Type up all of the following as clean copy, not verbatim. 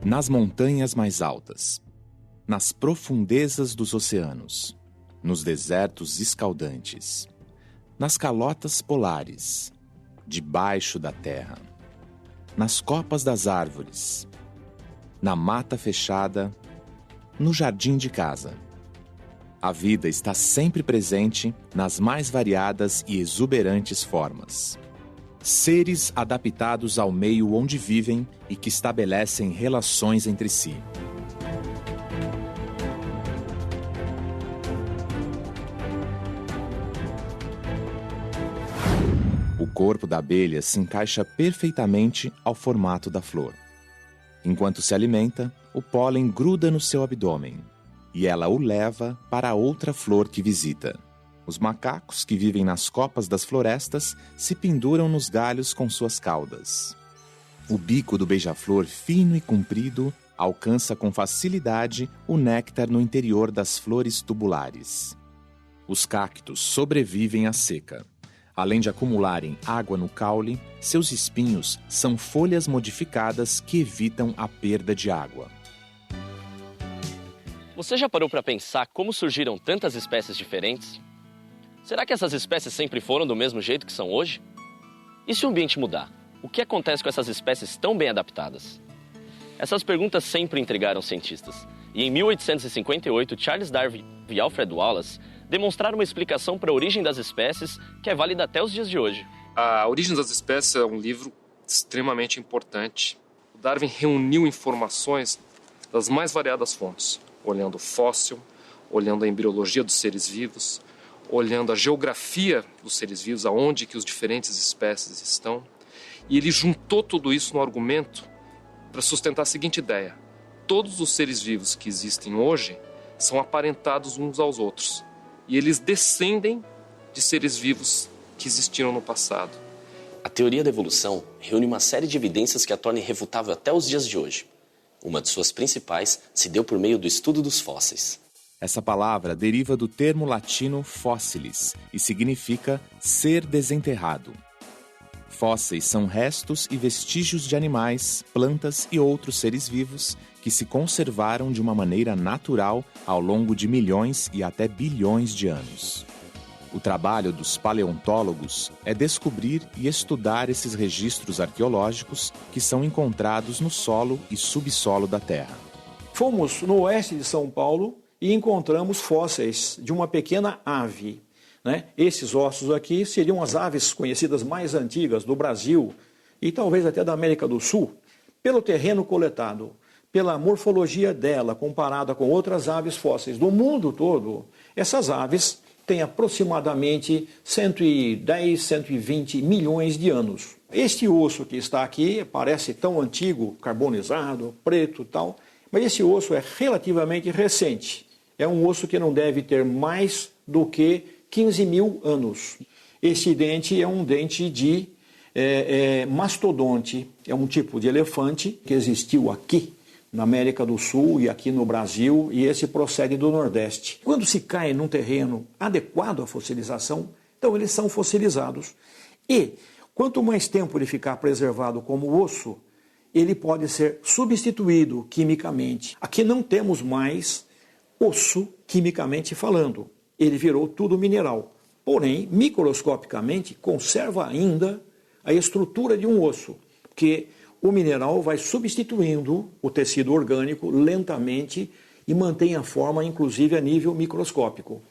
nas montanhas mais altas, nas profundezas dos oceanos, nos desertos escaldantes, nas calotas polares, debaixo da terra, nas copas das árvores, na mata fechada, no jardim de casa. A vida está sempre presente nas mais variadas e exuberantes formas. Seres adaptados ao meio onde vivem e que estabelecem relações entre si. O corpo da abelha se encaixa perfeitamente ao formato da flor. Enquanto se alimenta, o pólen gruda no seu abdômen e ela o leva para a outra flor que visita. Os macacos que vivem nas copas das florestas se penduram nos galhos com suas caudas. O bico do beija-flor, fino e comprido, alcança com facilidade o néctar no interior das flores tubulares. Os cactos sobrevivem à seca. Além de acumularem água no caule, seus espinhos são folhas modificadas que evitam a perda de água. Você já parou para pensar como surgiram tantas espécies diferentes? Será que essas espécies sempre foram do mesmo jeito que são hoje? E se o ambiente mudar? O que acontece com essas espécies tão bem adaptadas? Essas perguntas sempre intrigaram cientistas. E em 1858, Charles Darwin e Alfred Wallace demonstraram uma explicação para a origem das espécies que é válida até os dias de hoje. A Origem das Espécies é um livro extremamente importante. O Darwin reuniu informações das mais variadas fontes, olhando o fóssil, olhando a embriologia dos seres vivos, olhando a geografia dos seres vivos, aonde que os diferentes espécies estão. E ele juntou tudo isso no argumento para sustentar a seguinte ideia: todos os seres vivos que existem hoje são aparentados uns aos outros. E eles descendem de seres vivos que existiram no passado. A teoria da evolução reúne uma série de evidências que a torna irrefutável até os dias de hoje. Uma de suas principais se deu por meio do estudo dos fósseis. Essa palavra deriva do termo latino fossilis e significa ser desenterrado. Fósseis são restos e vestígios de animais, plantas e outros seres vivos que se conservaram de uma maneira natural ao longo de milhões e até bilhões de anos. O trabalho dos paleontólogos é descobrir e estudar esses registros arqueológicos que são encontrados no solo e subsolo da Terra. Fomos no oeste de São Paulo e encontramos fósseis de uma pequena ave. Esses ossos aqui seriam as aves conhecidas mais antigas do Brasil e talvez até da América do Sul. Pelo terreno coletado, pela morfologia dela comparada com outras aves fósseis do mundo todo, essas aves têm aproximadamente 110, 120 milhões de anos. Este osso que está aqui parece tão antigo, carbonizado, preto e tal, mas esse osso é relativamente recente. É um osso que não deve ter mais do que 15 mil anos. Esse dente é um dente de mastodonte, é um tipo de elefante que existiu aqui na América do Sul e aqui no Brasil, e esse procede do Nordeste. Quando se cai num terreno adequado à fossilização, então eles são fossilizados. E quanto mais tempo ele ficar preservado como osso, ele pode ser substituído quimicamente. Aqui não temos mais osso quimicamente falando. Ele virou tudo mineral. Porém, microscopicamente, conserva ainda a estrutura de um osso, porque o mineral vai substituindo o tecido orgânico lentamente e mantém a forma, inclusive, a nível microscópico.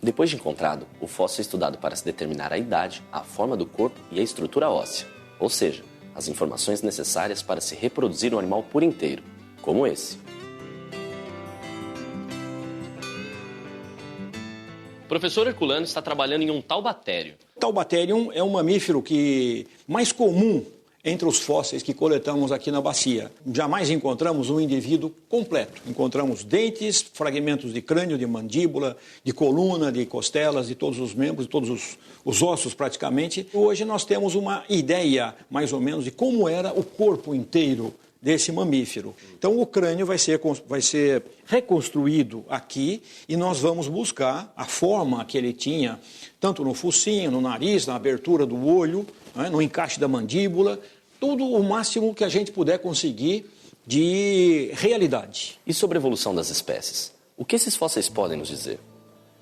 Depois de encontrado, o fóssil é estudado para se determinar a idade, a forma do corpo e a estrutura óssea, ou seja, as informações necessárias para se reproduzir um animal por inteiro, como esse. O professor Herculano está trabalhando em um taubatério. Taubaterium é um mamífero mais comum entre os fósseis que coletamos aqui na bacia. Jamais encontramos um indivíduo completo. Encontramos dentes, fragmentos de crânio, de mandíbula, de coluna, de costelas, de todos os membros, de todos os ossos praticamente. Hoje nós temos uma ideia, mais ou menos, de como era o corpo inteiro desse mamífero. Então o crânio vai ser reconstruído aqui e nós vamos buscar a forma que ele tinha, tanto no focinho, no nariz, na abertura do olho, no encaixe da mandíbula, tudo o máximo que a gente puder conseguir de realidade. E sobre a evolução das espécies? O que esses fósseis podem nos dizer?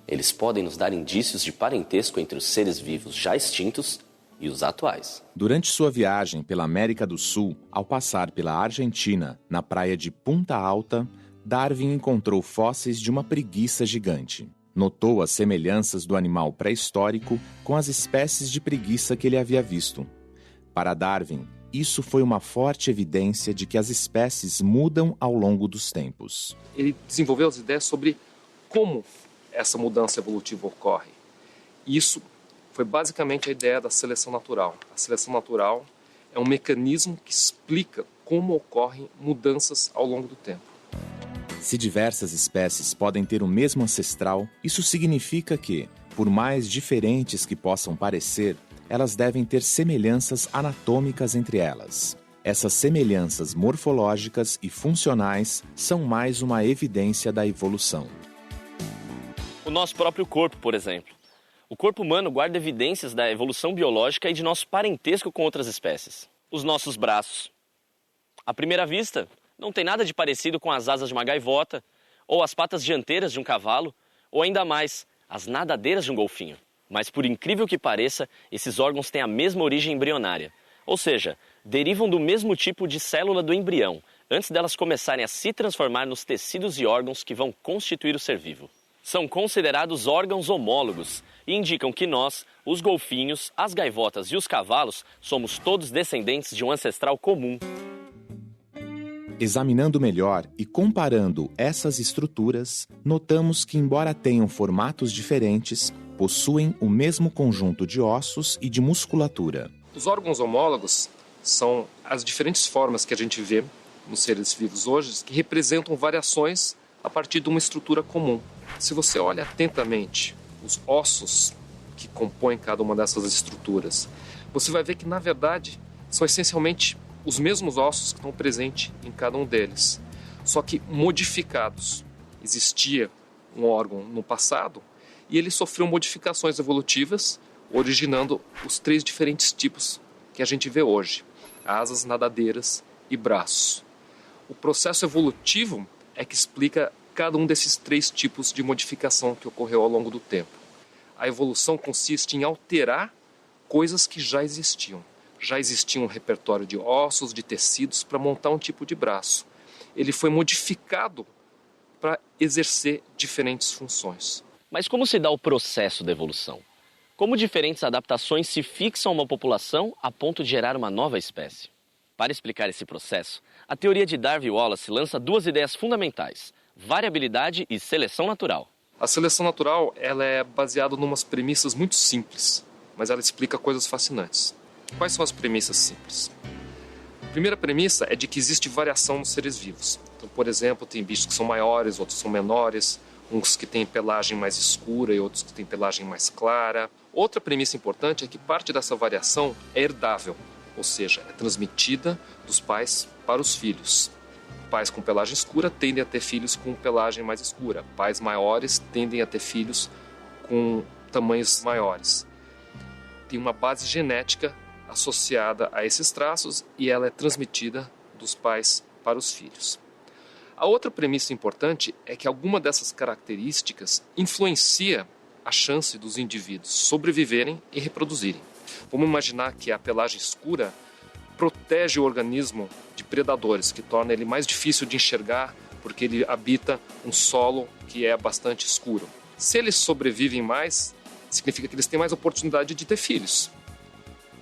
Eles podem nos dar indícios de parentesco entre os seres vivos já extintos e os atuais. Durante sua viagem pela América do Sul, ao passar pela Argentina, na praia de Punta Alta, Darwin encontrou fósseis de uma preguiça gigante. Notou as semelhanças do animal pré-histórico com as espécies de preguiça que ele havia visto. Para Darwin, isso foi uma forte evidência de que as espécies mudam ao longo dos tempos. Ele desenvolveu as ideias sobre como essa mudança evolutiva ocorre. Isso foi basicamente a ideia da seleção natural. A seleção natural é um mecanismo que explica como ocorrem mudanças ao longo do tempo. Se diversas espécies podem ter o mesmo ancestral, isso significa que, por mais diferentes que possam parecer, elas devem ter semelhanças anatômicas entre elas. Essas semelhanças morfológicas e funcionais são mais uma evidência da evolução. O nosso próprio corpo, por exemplo. O corpo humano guarda evidências da evolução biológica e de nosso parentesco com outras espécies. Os nossos braços. À primeira vista, não tem nada de parecido com as asas de uma gaivota, ou as patas dianteiras de um cavalo, ou ainda mais, as nadadeiras de um golfinho. Mas por incrível que pareça, esses órgãos têm a mesma origem embrionária. Ou seja, derivam do mesmo tipo de célula do embrião, antes delas começarem a se transformar nos tecidos e órgãos que vão constituir o ser vivo. São considerados órgãos homólogos e indicam que nós, os golfinhos, as gaivotas e os cavalos, somos todos descendentes de um ancestral comum. Examinando melhor e comparando essas estruturas, notamos que, embora tenham formatos diferentes, possuem o mesmo conjunto de ossos e de musculatura. Os órgãos homólogos são as diferentes formas que a gente vê nos seres vivos hoje, que representam variações a partir de uma estrutura comum. Se você olha atentamente os ossos que compõem cada uma dessas estruturas, você vai ver que, na verdade, são essencialmente os mesmos ossos que estão presentes em cada um deles, só que modificados. Existia um órgão no passado e ele sofreu modificações evolutivas, originando os 3 diferentes tipos que a gente vê hoje: asas, nadadeiras e braços. O processo evolutivo é que explica cada um desses 3 tipos de modificação que ocorreu ao longo do tempo. A evolução consiste em alterar coisas que já existiam. Já existia um repertório de ossos, de tecidos para montar um tipo de braço. Ele foi modificado para exercer diferentes funções. Mas como se dá o processo da evolução? Como diferentes adaptações se fixam a uma população a ponto de gerar uma nova espécie? Para explicar esse processo, a teoria de Darwin Wallace lança 2 ideias fundamentais: variabilidade e seleção natural. A seleção natural ela é baseada em umas premissas muito simples, mas ela explica coisas fascinantes. Quais são as premissas simples? A primeira premissa é de que existe variação nos seres vivos. Então, por exemplo, tem bichos que são maiores, outros são menores, uns que têm pelagem mais escura e outros que têm pelagem mais clara. Outra premissa importante é que parte dessa variação é herdável, ou seja, é transmitida dos pais para os filhos. Pais com pelagem escura tendem a ter filhos com pelagem mais escura. Pais maiores tendem a ter filhos com tamanhos maiores. Tem uma base genética associada a esses traços e ela é transmitida dos pais para os filhos. A outra premissa importante é que alguma dessas características influencia a chance dos indivíduos sobreviverem e reproduzirem. Vamos imaginar que a pelagem escura protege o organismo de predadores, que torna ele mais difícil de enxergar porque ele habita um solo que é bastante escuro. Se eles sobrevivem mais, significa que eles têm mais oportunidade de ter filhos.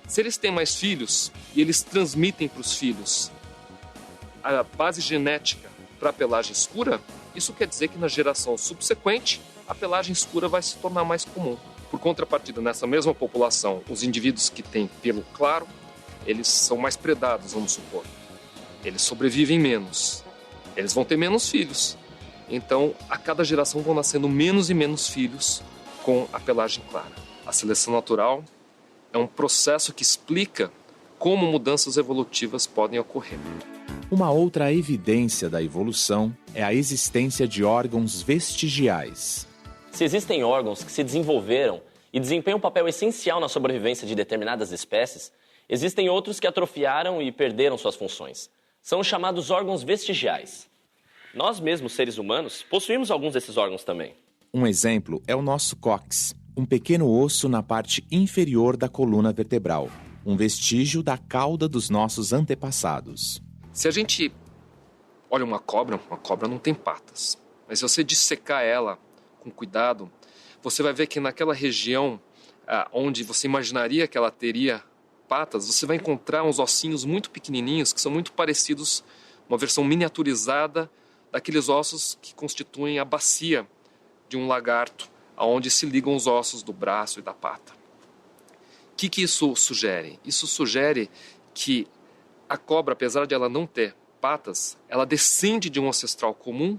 Se eles têm mais filhos e eles transmitem para os filhos a base genética para a pelagem escura, isso quer dizer que na geração subsequente a pelagem escura vai se tornar mais comum. Por contrapartida, nessa mesma população, os indivíduos que têm pelo claro, eles são mais predados, vamos supor. Eles sobrevivem menos. Eles vão ter menos filhos. Então, a cada geração vão nascendo menos e menos filhos com a pelagem clara. A seleção natural é um processo que explica como mudanças evolutivas podem ocorrer. Uma outra evidência da evolução é a existência de órgãos vestigiais. Se existem órgãos que se desenvolveram e desempenham um papel essencial na sobrevivência de determinadas espécies, existem outros que atrofiaram e perderam suas funções. São os chamados órgãos vestigiais. Nós mesmos, seres humanos, possuímos alguns desses órgãos também. Um exemplo é o nosso cóccix, um pequeno osso na parte inferior da coluna vertebral, um vestígio da cauda dos nossos antepassados. Se a gente olha uma cobra não tem patas. Mas se você dissecar ela com cuidado, você vai ver que naquela região onde você imaginaria que ela teria patas, você vai encontrar uns ossinhos muito pequenininhos que são muito parecidos, uma versão miniaturizada daqueles ossos que constituem a bacia de um lagarto, aonde se ligam os ossos do braço e da pata. O que isso sugere? Isso sugere que a cobra, apesar de ela não ter patas, ela descende de um ancestral comum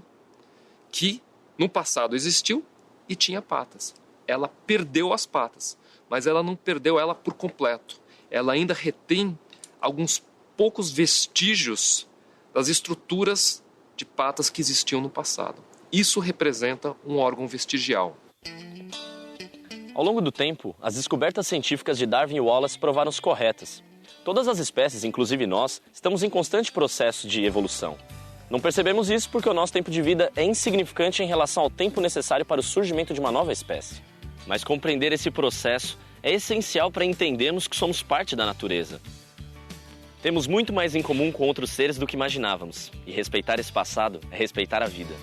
que no passado existiu e tinha patas. Ela perdeu as patas, mas ela não perdeu ela por completo. Ela ainda retém alguns poucos vestígios das estruturas de patas que existiam no passado. Isso representa um órgão vestigial. Ao longo do tempo, as descobertas científicas de Darwin e Wallace provaram-se corretas. Todas as espécies, inclusive nós, estamos em constante processo de evolução. Não percebemos isso porque o nosso tempo de vida é insignificante em relação ao tempo necessário para o surgimento de uma nova espécie. Mas compreender esse processo é essencial para entendermos que somos parte da natureza. Temos muito mais em comum com outros seres do que imaginávamos, e respeitar esse passado é respeitar a vida.